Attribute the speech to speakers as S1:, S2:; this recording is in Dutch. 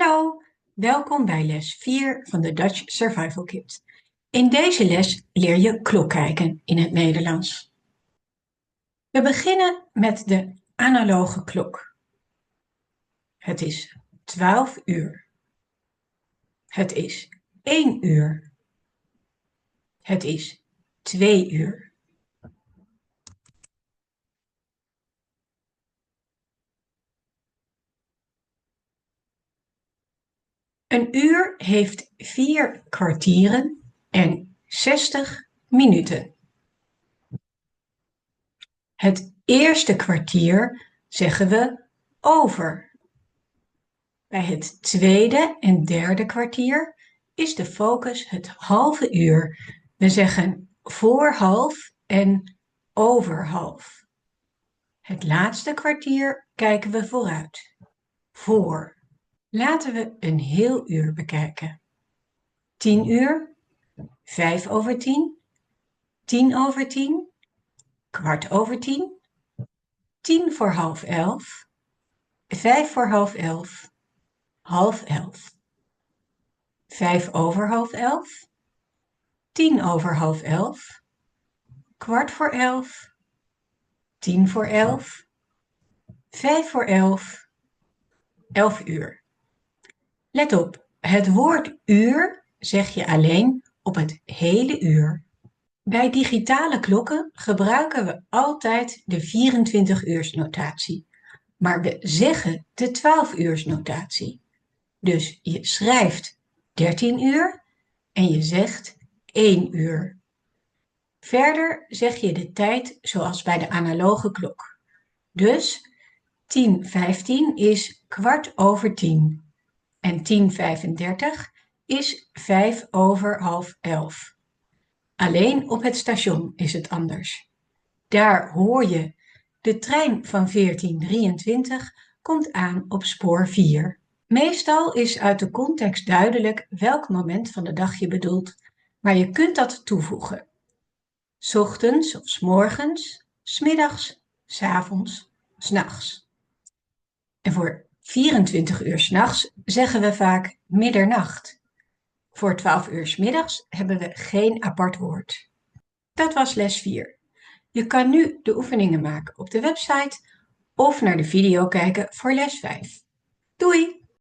S1: Hallo, welkom bij les 4 van de Dutch Survival Kit. In deze les leer je klok kijken in het Nederlands. We beginnen met de analoge klok. Het is 12 uur. Het is 1 uur. Het is 2 uur. Een uur heeft 4 kwartieren en 60 minuten. Het eerste kwartier zeggen we over. Bij het tweede en derde kwartier is de focus het halve uur. We zeggen voor half en over half. Het laatste kwartier kijken we vooruit. Voor. Laten we een heel uur bekijken. 10 uur, 5 over 10, 10 over 10, kwart over 10, 10 voor half 11, 5 voor half 11, half 11. 5 over half 11, 10 over half 11, kwart voor 11, 10 voor 11, 5 voor 11, 11 uur. Let op, het woord uur zeg je alleen op het hele uur. Bij digitale klokken gebruiken we altijd de 24-uursnotatie, maar we zeggen de 12-uursnotatie. Dus je schrijft 13 uur en je zegt 1 uur. Verder zeg je de tijd zoals bij de analoge klok. Dus 10:15 is kwart over 10 en 10:35 is 5 over half 11. Alleen op het station is het anders. Daar hoor je, de trein van 1423 komt aan op spoor 4. Meestal is uit de context duidelijk welk moment van de dag je bedoelt, maar je kunt dat toevoegen. 's Ochtends of 's morgens, 's middags, 's avonds, 's nachts. En voor 24 uur 's nachts zeggen we vaak middernacht. Voor 12 uur 's middags hebben we geen apart woord. Dat was les 4. Je kan nu de oefeningen maken op de website of naar de video kijken voor les 5. Doei!